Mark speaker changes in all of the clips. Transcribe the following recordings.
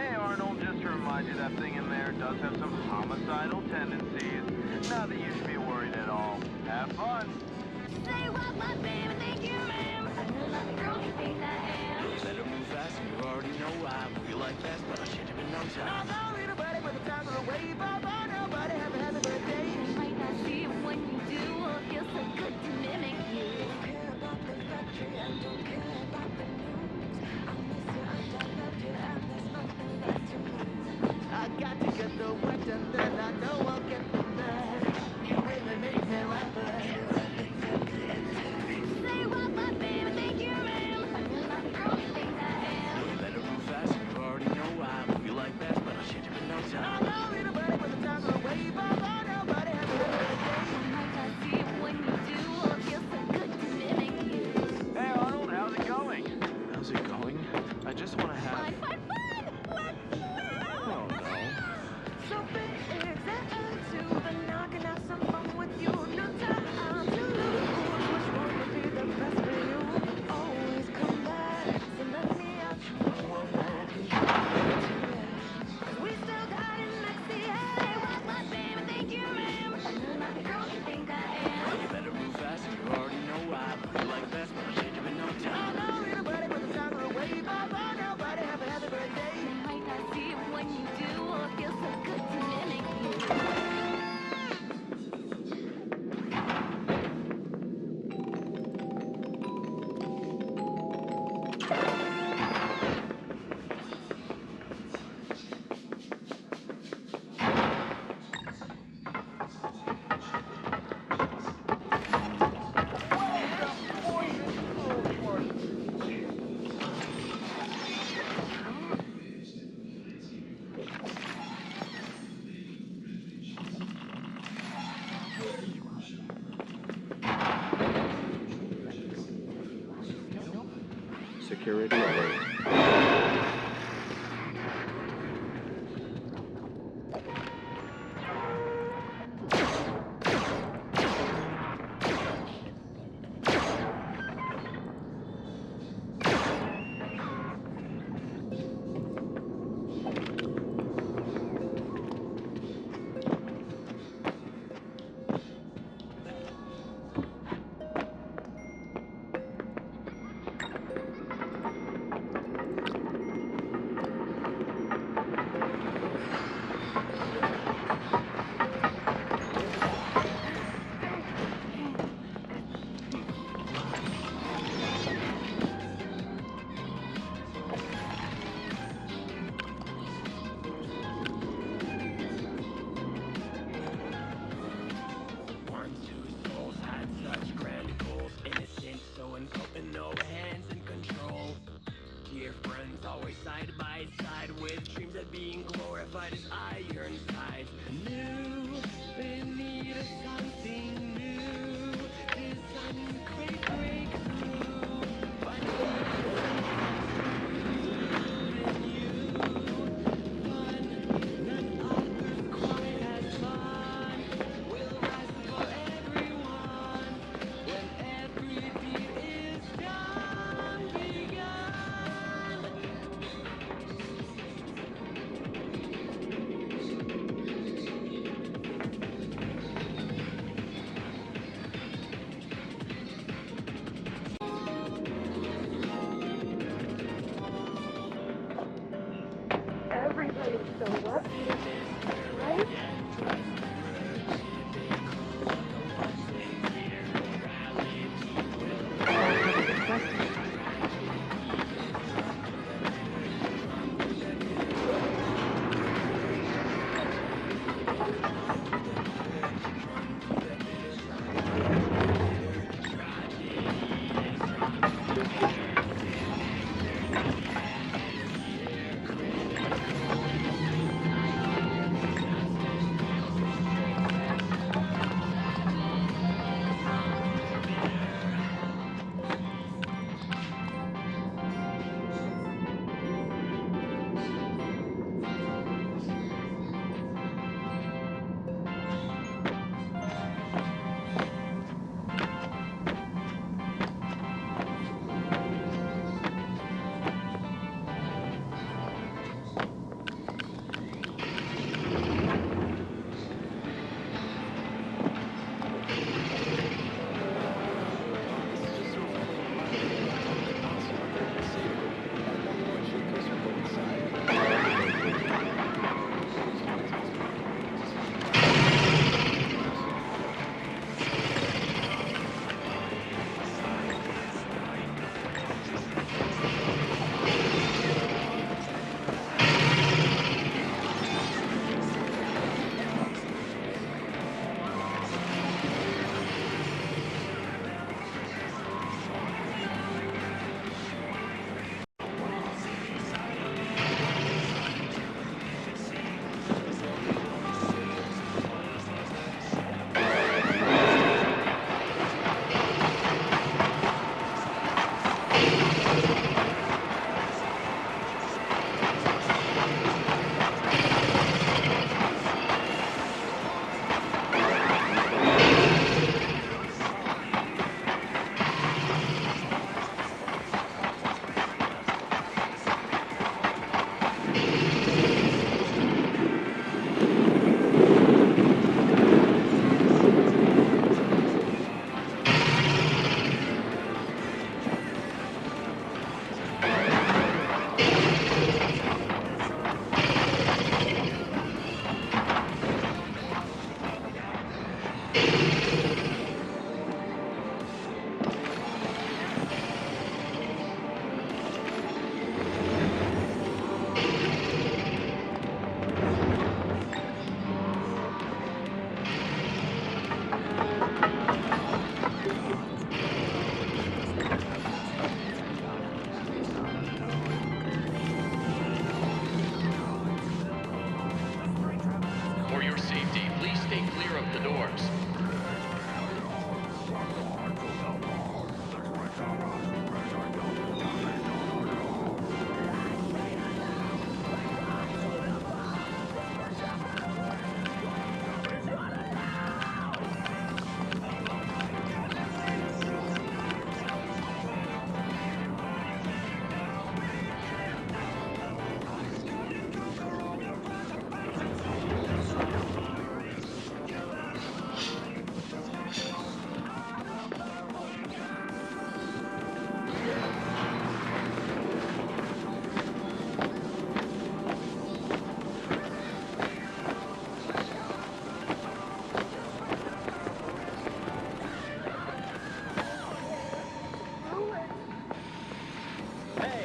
Speaker 1: Hey Arnold, just to remind you that thing in there does have some homicidal tendencies. Not that you should be worried at all. Have fun.
Speaker 2: Say what, my baby, thank you, ma'am. I'm not the girl you think I am.
Speaker 3: Better move fast, and you already know I move you like fast, but I'll change him in no time.
Speaker 4: I don't need a buddy, but the time of the wave up. Oh, nobody have a happy birthday.
Speaker 2: I might not see it when you do, or feel so good to mimic you.
Speaker 5: Don't care about the factory and don't care about the news. I miss you and I love you and there's nothing left to lose.
Speaker 4: I got to get the work done, then I know I'll get the mad. You really make me laugh,
Speaker 2: Say what, my baby, thank you, ma'am. I'm not the girl you think I am.
Speaker 3: Better move fast, and you already know I move you like fast, but I'll change him in no
Speaker 4: I
Speaker 3: time.
Speaker 4: don't need a buddy, but the time of the wave up. Oh, nobody have a happy birthday.
Speaker 2: I might not see it when you do, or feel so good to mimic you.
Speaker 1: Hey Arnold, how's it going?
Speaker 3: How's it going? I just want to have...
Speaker 2: Fun, fun, fun! Let's go!
Speaker 3: Oh, no.
Speaker 5: So big attitude, but now I can have some fun with you. No time to lose. Which one would be the best for you? Always come back. So let me ask you one more.
Speaker 2: We still got it next to you. Say what, my baby, thank you, ma'am. I'm not the girl you think I am.
Speaker 3: You better move fast, and you already know I move you like fast, but I'll change him in no
Speaker 4: I
Speaker 3: time.
Speaker 4: don't need a buddy, but the time of the wave up. Oh, nobody have a happy birthday.
Speaker 2: I might not see it when you do, or feel so good to mimic you.
Speaker 6: Security alert.
Speaker 3: One, two souls had such grand goals. Innocent, so uncopen, no hands in control. Dear friends, always side by side with dreams of being glorified as iron sides. New, in need of something new. Designing great breakthrough. None others quite as fun. Will rise for everyone when every deed is done, begun.
Speaker 5: Everybody's so lucky, right?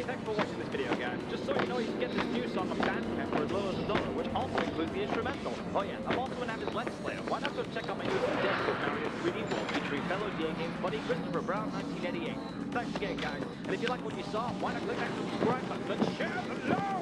Speaker 7: Hey, thanks for watching this video, guys. Just so you know, you can get this new song on Bandcamp for as low as $1, which also includes the instrumental. Oh yeah, I'm also an avid Let's Player. Why not go check out my newest Dead Good Mario 3D World featuring fellow DA Games buddy Christopher Brown 1988. Thanks again, guys. And if you like what you saw, why not click that subscribe button and share below?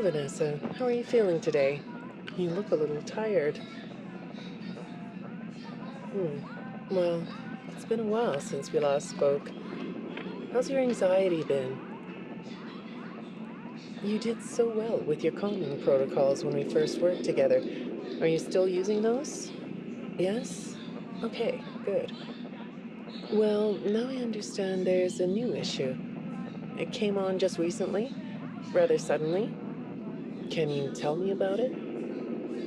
Speaker 8: Vanessa. How are you feeling today? You look a little tired. Well, it's been a while since we last spoke. How's your anxiety been? You did so well with your calming protocols when we first worked together. Are you still using those? Yes? Okay, good. Well, now I understand there's a new issue. It came on just recently, rather suddenly. Can you tell me about it?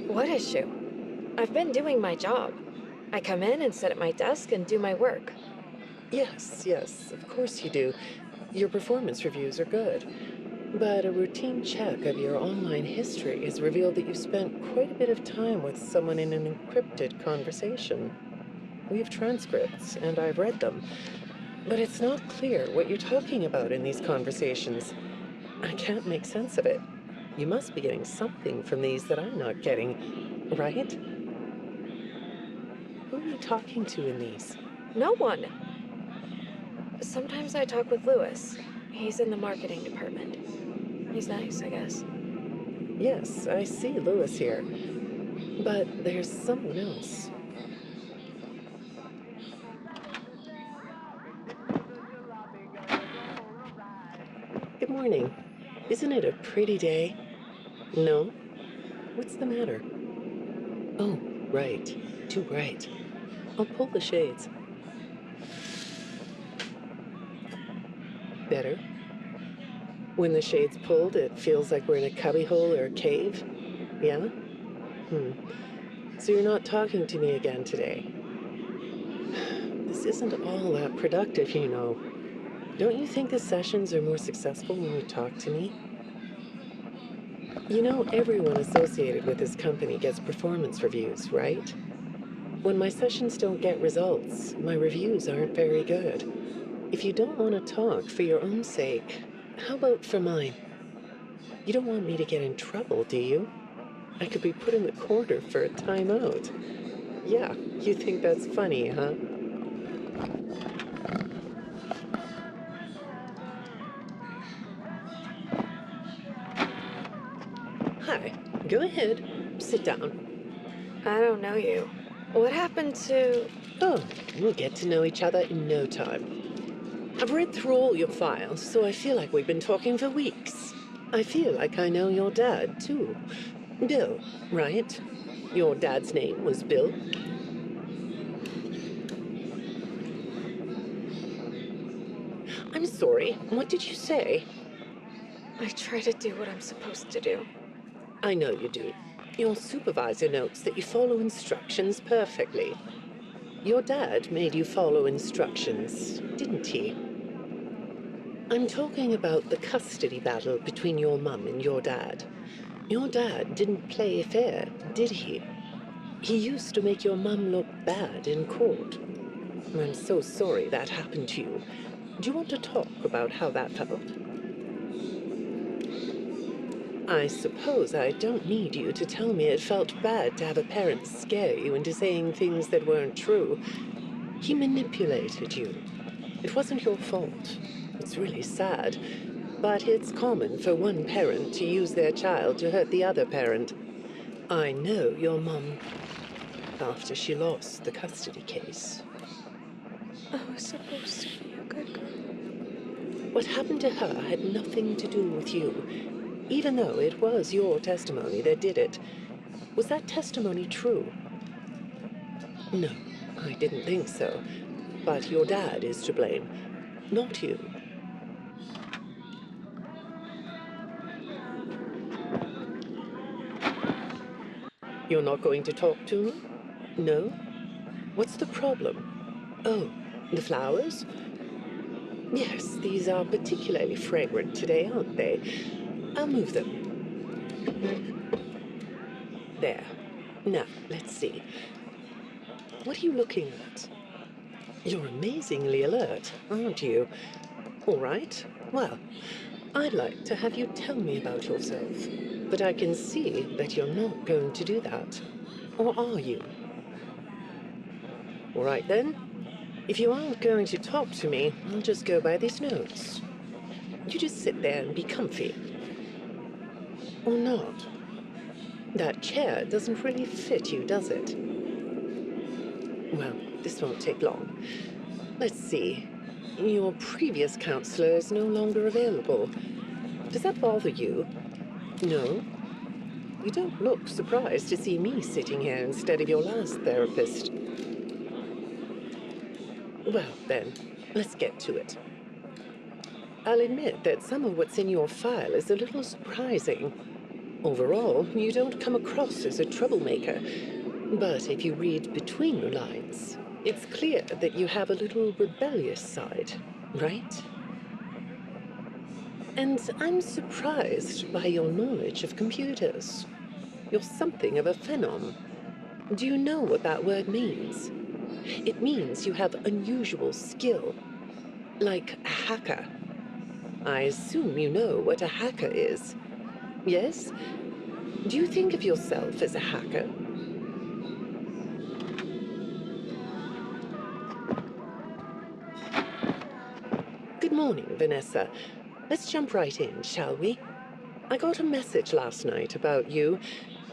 Speaker 5: What issue? I've been doing my job. I come in and sit at my desk and do my work.
Speaker 8: Yes, of course you do. Your performance reviews are good. But a routine check of your online history has revealed that you've spent quite a bit of time with someone in an encrypted conversation. We have transcripts, and I've read them. But it's not clear what you're talking about in these conversations. I can't make sense of it. You must be getting something from these that I'm not getting, right? Who are you talking to in these?
Speaker 5: No one. Sometimes I talk with Lewis. He's in the marketing department. He's nice, I guess.
Speaker 8: Yes, I see Lewis here. But there's someone else. Good morning. Isn't it a pretty day? No? What's the matter? Oh, right. Too bright. I'll pull the shades. Better? When the shade's pulled, it feels like we're in a cubbyhole or a cave? Yeah? So you're not talking to me again today? This isn't all that productive, you know. Don't you think the sessions are more successful when you talk to me? You know, everyone associated with this company gets performance reviews, right? When my sessions don't get results, my reviews aren't very good. If you don't want to talk for your own sake, how about for mine? You don't want me to get in trouble, do you? I could be put in the corner for a timeout. Yeah, you think that's funny, huh? Hi, go ahead. Sit down.
Speaker 5: I don't know you. What happened to...
Speaker 8: Oh, we'll get to know each other in no time. I've read through all your files, so I feel like we've been talking for weeks. I feel like I know your dad, too. Bill, right? Your dad's name was Bill? I'm sorry, what did you say?
Speaker 5: I try to do what I'm supposed to do.
Speaker 8: I know you do. Your supervisor notes that you follow instructions perfectly. Your dad made you follow instructions, didn't he? I'm talking about the custody battle between your mum and your dad. Your dad didn't play fair, did he? He used to make your mum look bad in court. I'm so sorry that happened to you. Do you want to talk about how that felt? I suppose I don't need you to tell me it felt bad to have a parent scare you into saying things that weren't true. He manipulated you. It wasn't your fault. It's really sad. But it's common for one parent to use their child to hurt the other parent. I know your mum after she lost the custody case.
Speaker 5: I was supposed to be a good girl.
Speaker 8: What happened to her had nothing to do with you, even though it was your testimony that did it. Was that testimony true? No, I didn't think so. But your dad is to blame, not you. You're not going to talk to me? No? What's the problem? Oh, the flowers? Yes, these are particularly fragrant today, aren't they? I'll move them. There. Now, let's see. What are you looking at? You're amazingly alert, aren't you? All right. Well, I'd like to have you tell me about yourself. But I can see that you're not going to do that. Or are you? All right, then. If you aren't going to talk to me, I'll just go by these notes. You just sit there and be comfy. or not? That chair doesn't really fit you, does it? Well, this won't take long. Let's see. Your previous counselor is no longer available. Does that bother you? No? You don't look surprised to see me sitting here instead of your last therapist. Well, then, let's get to it. I'll admit that some of what's in your file is a little surprising. Overall, you don't come across as a troublemaker. But if you read between the lines, it's clear that you have a little rebellious side, right? And I'm surprised by your knowledge of computers. You're something of a phenom. Do you know what that word means? It means you have unusual skill, like a hacker. I assume you know what a hacker is. Yes? Do you think of yourself as a hacker? Good morning, Vanessa. Let's jump right in, shall we? I got a message last night about you,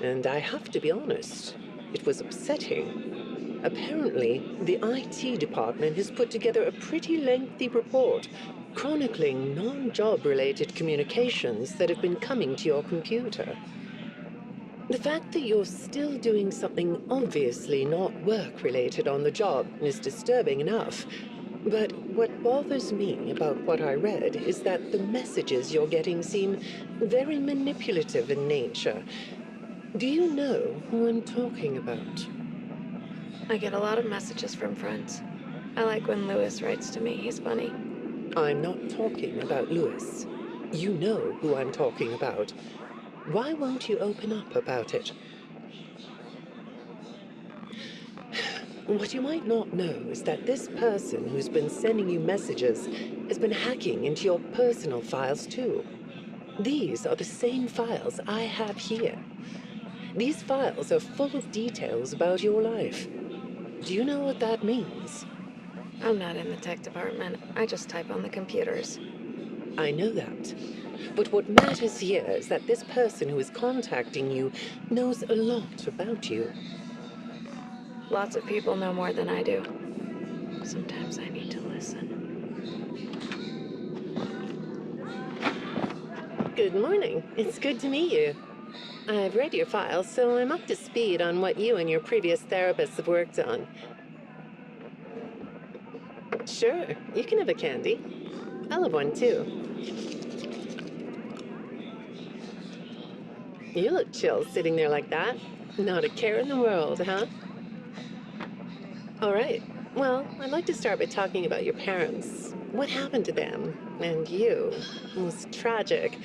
Speaker 8: and I have to be honest, it was upsetting. Apparently, the IT department has put together a pretty lengthy report chronicling non-job related communications that have been coming to your computer. The fact that you're still doing something obviously not work-related on the job is disturbing enough. But what bothers me about what I read is that the messages you're getting seem very manipulative in nature. Do you know who I'm talking about?
Speaker 5: I get a lot of messages from friends. I like when Lewis writes to me. He's funny.
Speaker 8: I'm not talking about Lewis. You know who I'm talking about. Why won't you open up about it? What you might not know is that this person who's been sending you messages has been hacking into your personal files too. These are the same files I have here. These files are full of details about your life. Do you know what that means?
Speaker 5: I'm not in the tech department. I just type on the computers.
Speaker 8: I know that. But what matters here is that this person who is contacting you knows a lot about you.
Speaker 5: Lots of people know more than I do. Sometimes I need to listen.
Speaker 8: Good morning. It's good to meet you. I've read your file, so I'm up to speed on what you and your previous therapists have worked on. Sure, you can have a candy. I'll have one too. You look chill sitting there like that. Not a care in the world, huh? All right. Well, I'd like to start by talking about your parents. What happened to them? And you? It was tragic.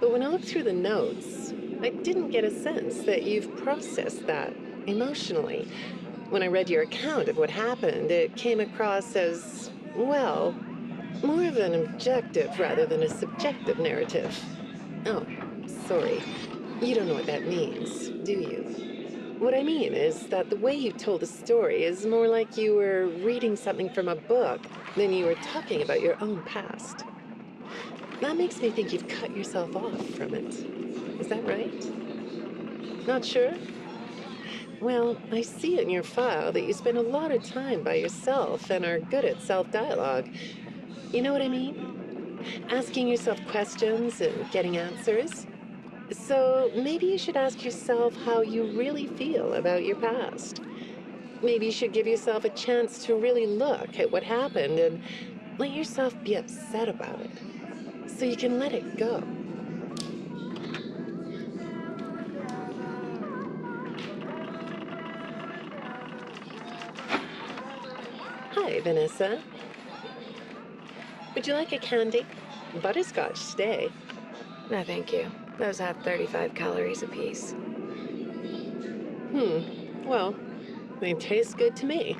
Speaker 8: But when I looked through the notes, I didn't get a sense that you've processed that emotionally. When I read your account of what happened, it came across as, well, more of an objective rather than a subjective narrative. Oh, sorry. You don't know what that means, do you? What I mean is that the way you told the story is more like you were reading something from a book than you were talking about your own past. That makes me think you've cut yourself off from it. Is that right? Not sure? Well, I see in your file that you spend a lot of time by yourself and are good at self-dialogue. You know what I mean? Asking yourself questions and getting answers. So maybe you should ask yourself how you really feel about your past. Maybe you should give yourself a chance to really look at what happened and let yourself be upset about it, so you can let it go. Hi, Vanessa. Would you like a candy? Butterscotch today.
Speaker 5: No, thank you. Those have 35 calories apiece.
Speaker 8: Well, they taste good to me.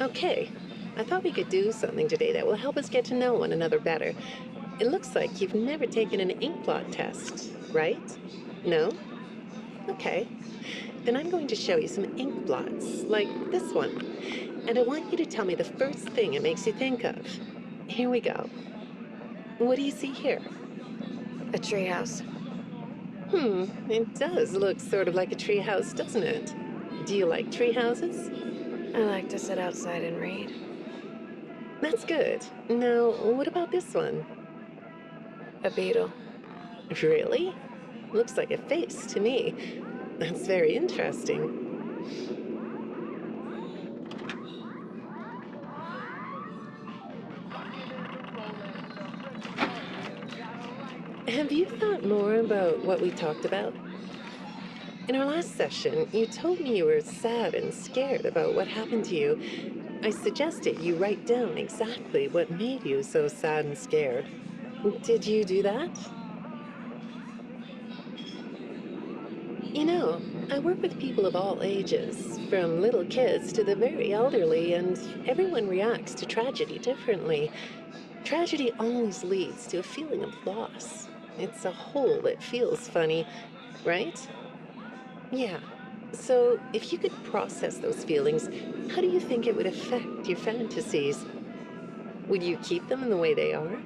Speaker 8: Okay, I thought we could do something today that will help us get to know one another better. It looks like you've never taken an ink blot test, right? No? Okay. Then I'm going to show you some ink blots, like this one. And I want you to tell me the first thing it makes you think of. Here we go. What do you see here?
Speaker 5: A treehouse.
Speaker 8: It does look sort of like a treehouse, doesn't it? Do you like treehouses?
Speaker 5: I like to sit outside and read.
Speaker 8: That's good. Now, what about this one?
Speaker 5: A beetle.
Speaker 8: Really? Looks like a face to me. That's very interesting. Have you thought more about what we talked about? In our last session, you told me you were sad and scared about what happened to you. I suggested you write down exactly what made you so sad and scared. Did you do that? You know, I work with people of all ages, from little kids to the very elderly, and everyone reacts to tragedy differently. Tragedy always leads to a feeling of loss. It's a hole that feels funny, right? Yeah. So, if you could process those feelings, how do you think it would affect your fantasies? Would you keep them in the way they are?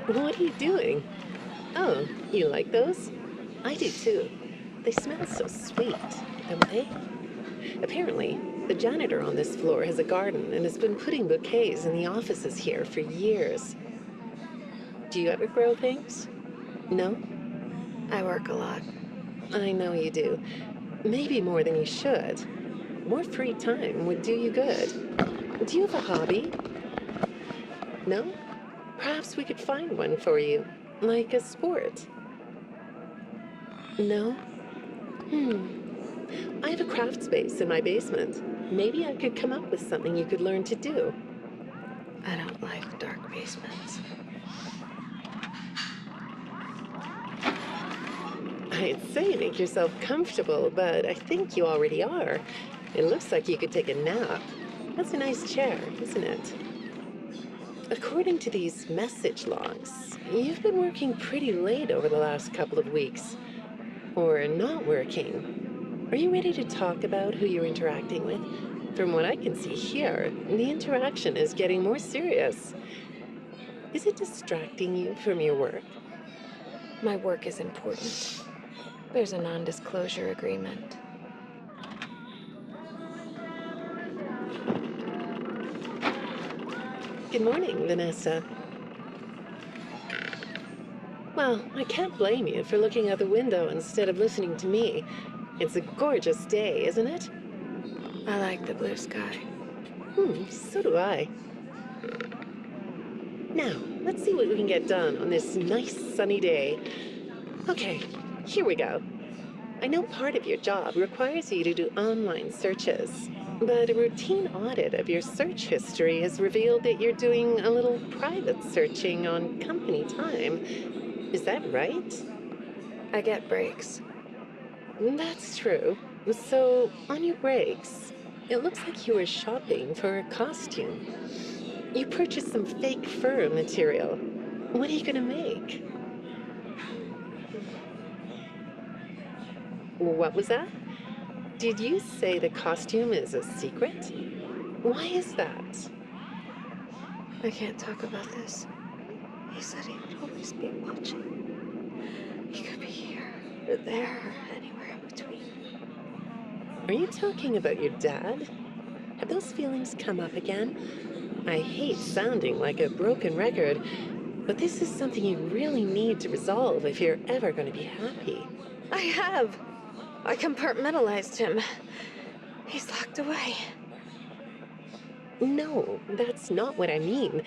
Speaker 8: What are you doing? Oh, you like those? I do too. They smell so sweet, don't they? Apparently, the janitor on this floor has a garden and has been putting bouquets in the offices here for years. Do you ever grow things? No?
Speaker 5: I work a lot.
Speaker 8: I know you do. Maybe more than you should. More free time would do you good. Do you have a hobby? No? Perhaps we could find one for you, like a sport. No? I have a craft space in my basement. Maybe I could come up with something you could learn to do.
Speaker 5: I don't like dark basements.
Speaker 8: I'd say make yourself comfortable, but I think you already are. It looks like you could take a nap. That's a nice chair, isn't it? According to these message logs, you've been working pretty late over the last couple of weeks. Or not working. Are you ready to talk about who you're interacting with? From what I can see here, the interaction is getting more serious. Is it distracting you from your work?
Speaker 5: My work is important. There's a non-disclosure agreement.
Speaker 8: Good morning, Vanessa. Well, I can't blame you for looking out the window instead of listening to me. It's a gorgeous day, isn't it?
Speaker 5: I like the blue sky.
Speaker 8: So do I. Now, let's see what we can get done on this nice sunny day. Okay, here we go. I know part of your job requires you to do online searches, but a routine audit of your search history has revealed that you're doing a little private searching on company time. Is that right?
Speaker 5: I get breaks.
Speaker 8: That's true. So, on your breaks, it looks like you were shopping for a costume. You purchased some fake fur material. What are you gonna make? What was that? Did you say the costume is a secret? Why is that?
Speaker 5: I can't talk about this. He said he would always be watching. He could be here, or there, or anywhere in between.
Speaker 8: Are you talking about your dad? Have those feelings come up again? I hate sounding like a broken record, but this is something you really need to resolve if you're ever going to be happy.
Speaker 5: I have. I compartmentalized him. He's locked away.
Speaker 8: No, that's not what I mean.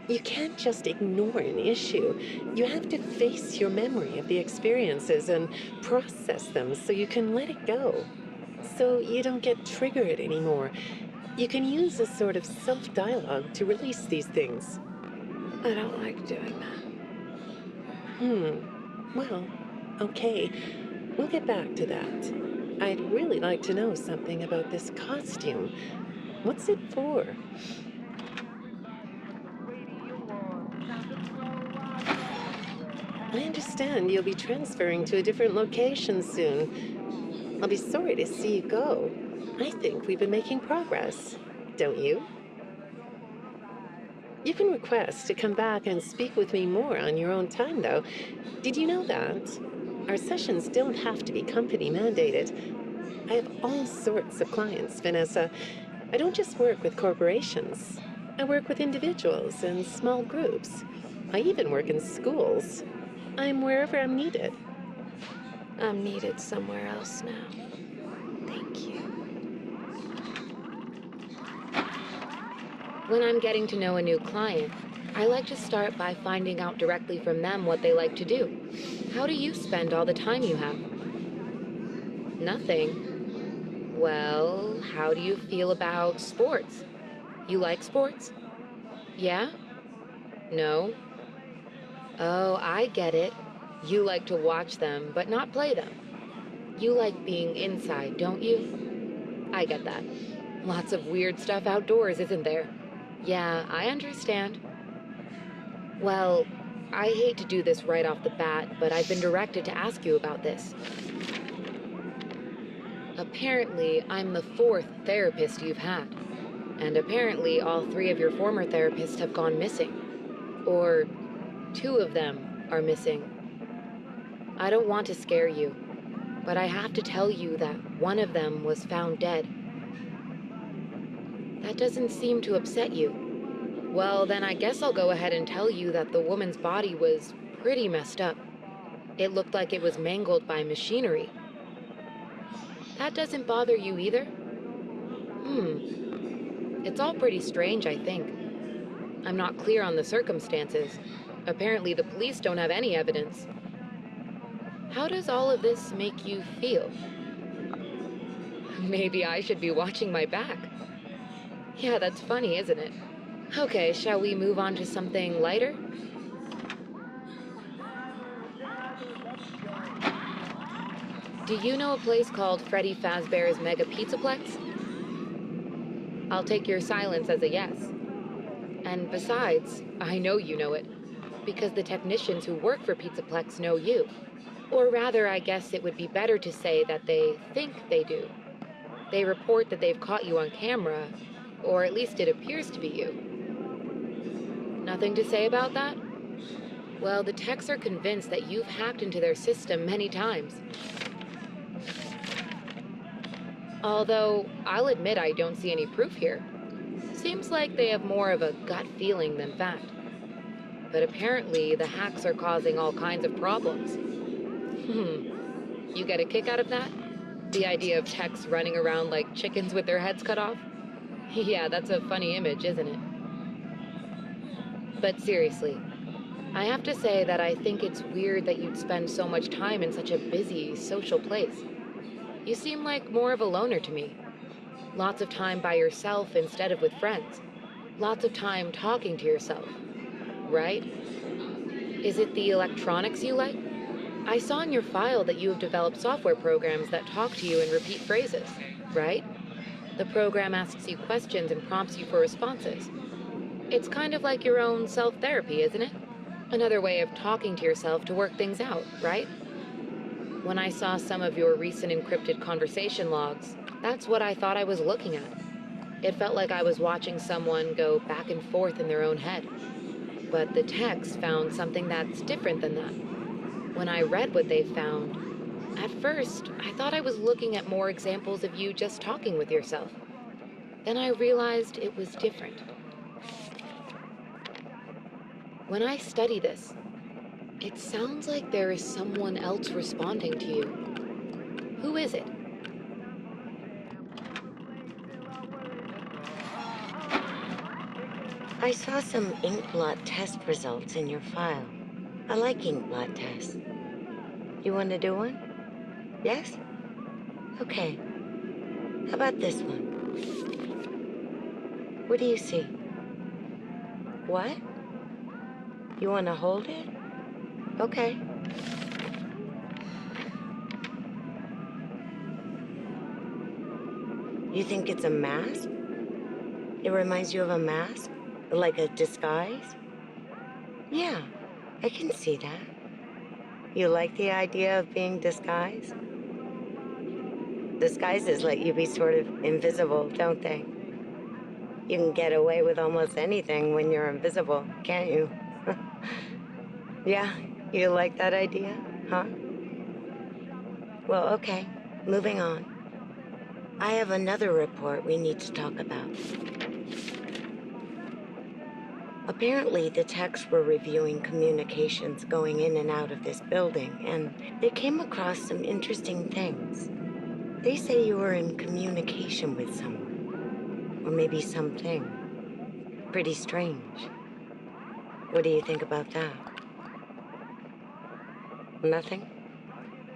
Speaker 8: You can't just ignore an issue. You have to face your memory of the experiences and process them so you can let it go. So you don't get triggered anymore. You can use a sort of self-dialogue to release these things.
Speaker 5: I don't like doing that.
Speaker 8: Well, okay. We'll get back to that. I'd really like to know something about this costume. What's it for? I understand you'll be transferring to a different location soon. I'll be sorry to see you go. I think we've been making progress, don't you? You can request to come back and speak with me more on your own time, though. Did you know that? Our sessions don't have to be company mandated. I have all sorts of clients, Vanessa. I don't just work with corporations. I work with individuals and small groups. I even work in schools. I'm wherever I'm needed.
Speaker 5: I'm needed somewhere else now. Thank you.
Speaker 9: When I'm getting to know a new client, I like to start by finding out directly from them what they like to do. How do you spend all the time you have? Nothing. Well, how do you feel about sports? You like sports? Yeah? No? Oh, I get it. You like to watch them, but not play them. You like being inside, don't you? I get that. Lots of weird stuff outdoors, isn't there? Yeah, I understand. Well, I hate to do this right off the bat, but I've been directed to ask you about this. Apparently, I'm the 4th therapist you've had. And apparently, all 3 of your former therapists have gone missing. Or 2 of them are missing. I don't want to scare you, but I have to tell you that one of them was found dead. That doesn't seem to upset you. Well, then I guess I'll go ahead and tell you that the woman's body was pretty messed up. It looked like it was mangled by machinery. That doesn't bother you either? It's all pretty strange, I think. I'm not clear on the circumstances. Apparently the police don't have any evidence. How does all of this make you feel? Maybe I should be watching my back. Yeah, that's funny, isn't it? Okay, shall we move on to something lighter? Do you know a place called Freddy Fazbear's Mega Pizzaplex? I'll take your silence as a yes. And besides, I know you know it, because the technicians who work for Pizzaplex know you. Or rather, I guess it would be better to say that they think they do. They report that they've caught you on camera, or at least it appears to be you. Nothing to say about that? Well, the techs are convinced that you've hacked into their system many times. Although, I'll admit I don't see any proof here. Seems like they have more of a gut feeling than fact. But apparently, the hacks are causing all kinds of problems. You get a kick out of that? The idea of techs running around like chickens with their heads cut off? Yeah, that's a funny image, isn't it? But seriously, I have to say that I think it's weird that you'd spend so much time in such a busy, social place. You seem like more of a loner to me. Lots of time by yourself instead of with friends. Lots of time talking to yourself. Right? Is it the electronics you like? I saw in your file that you have developed software programs that talk to you in repeat phrases, right? The program asks you questions and prompts you for responses. It's kind of like your own self-therapy, isn't it? Another way of talking to yourself to work things out, right? When I saw some of your recent encrypted conversation logs, that's what I thought I was looking at. It felt like I was watching someone go back and forth in their own head. But the techs found something that's different than that. When I read what they found, at first, I thought I was looking at more examples of you just talking with yourself. Then I realized it was different. When I study this, it sounds like there is someone else responding to you. Who is it?
Speaker 10: I saw some ink blot test results in your file. I like ink blot tests. You want to do one? Yes? Okay. How about this one? What do you see? What? You want to hold it? Okay. You think it's a mask? It reminds you of a mask? Like a disguise? Yeah, I can see that. You like the idea of being disguised? Disguises let you be sort of invisible, don't they? You can get away with almost anything when you're invisible, can't you? Yeah, you like that idea, huh? Well, okay, moving on. I have another report we need to talk about. Apparently, the techs were reviewing communications going in and out of this building, and they came across some interesting things. They say you were in communication with someone, or maybe something. Pretty strange. What do you think about that? Nothing?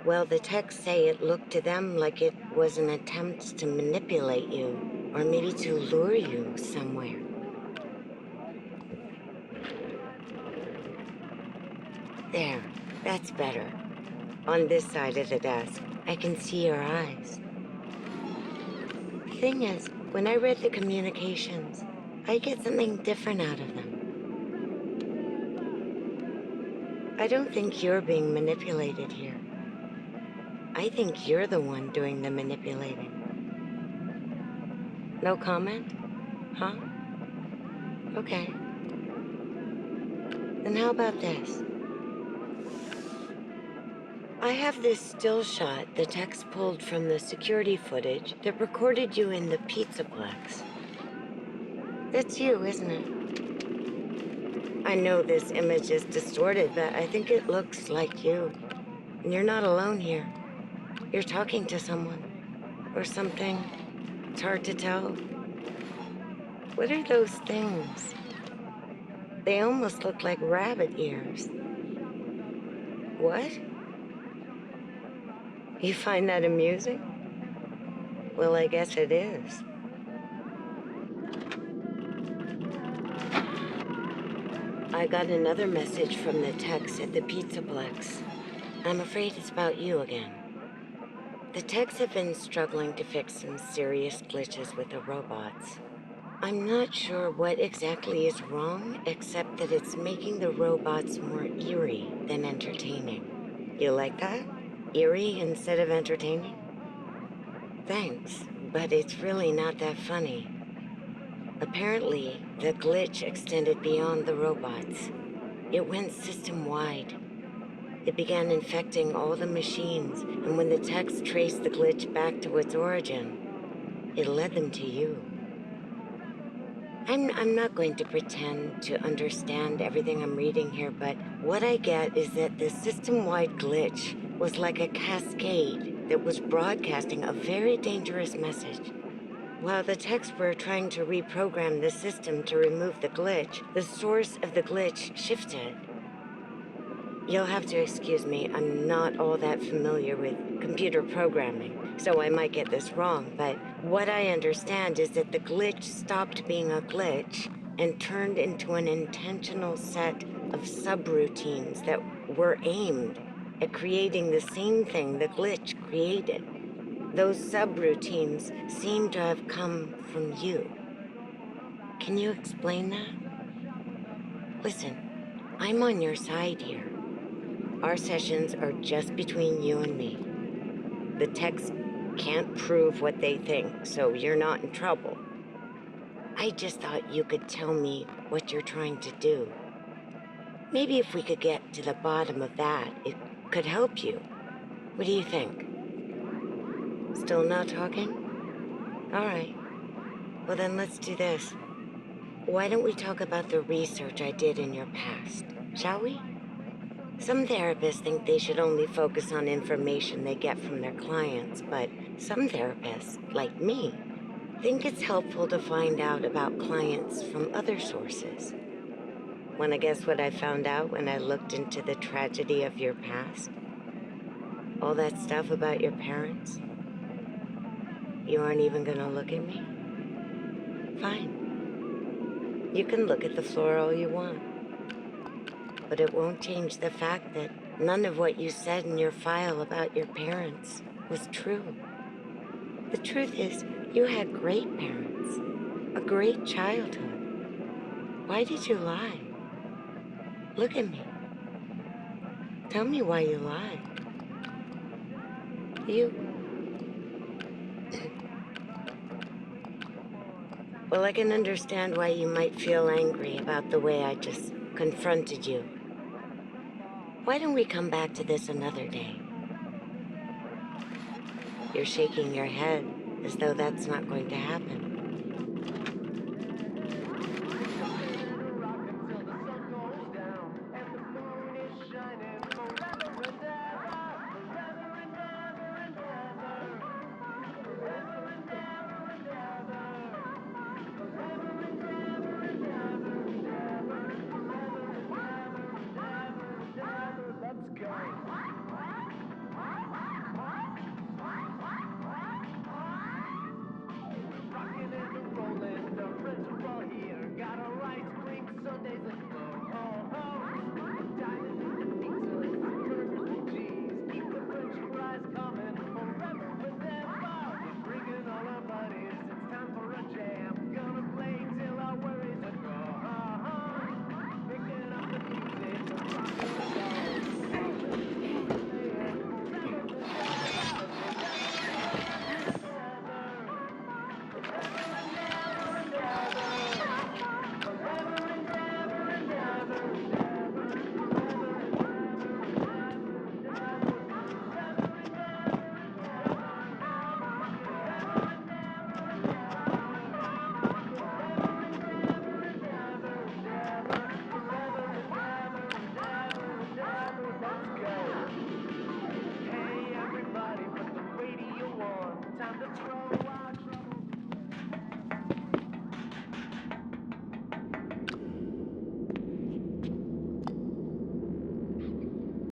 Speaker 10: Well, the techs say it looked to them like it was an attempt to manipulate you, or maybe to lure you somewhere. There, that's better. On this side of the desk, I can see your eyes. Thing is, when I read the communications, I get something different out of them. I don't think you're being manipulated here. I think you're the one doing the manipulating. No comment? Huh? Okay. Then how about this? I have this still shot the techs pulled from the security footage that recorded you in the Pizzaplex. That's you, isn't it? I know this image is distorted, but I think it looks like you. And you're not alone here. You're talking to someone. Or something. It's hard to tell. What are those things? They almost look like rabbit ears. What? You find that amusing? Well, I guess it is. I got another message from the techs at the Pizzaplex. I'm afraid it's about you again. The techs have been struggling to fix some serious glitches with the robots. I'm not sure what exactly is wrong, except that it's making the robots more eerie than entertaining. You like that? Eerie instead of entertaining? Thanks, but it's really not that funny. Apparently, the glitch extended beyond the robots. It went system-wide. It began infecting all the machines, and when the techs traced the glitch back to its origin, it led them to you. I'm not going to pretend to understand everything I'm reading here, but what I get is that the system-wide glitch was like a cascade that was broadcasting a very dangerous message. While the techs were trying to reprogram the system to remove the glitch, the source of the glitch shifted. You'll have to excuse me, I'm not all that familiar with computer programming, so I might get this wrong, but what I understand is that the glitch stopped being a glitch and turned into an intentional set of subroutines that were aimed at creating the same thing the glitch created. Those subroutines seem to have come from you. Can you explain that? Listen, I'm on your side here. Our sessions are just between you and me. The techs can't prove what they think, so you're not in trouble. I just thought you could tell me what you're trying to do. Maybe if we could get to the bottom of that, it could help you. What do you think? Still not talking? All right. Well, then let's do this. Why don't we talk about the research I did in your past, shall we? Some therapists think they should only focus on information they get from their clients, but some therapists, like me, think it's helpful to find out about clients from other sources. Wanna guess what I found out when I looked into the tragedy of your past? All that stuff about your parents? You aren't even gonna look at me? Fine. You can look at the floor all you want. But it won't change the fact that none of what you said in your file about your parents was true. The truth is, you had great parents, a great childhood. Why did you lie? Look at me. Tell me why you lied. Well, I can understand why you might feel angry about the way I just confronted you. Why don't we come back to this another day? You're shaking your head as though that's not going to happen.
Speaker 4: Hey everybody, put the radio on. Time to throw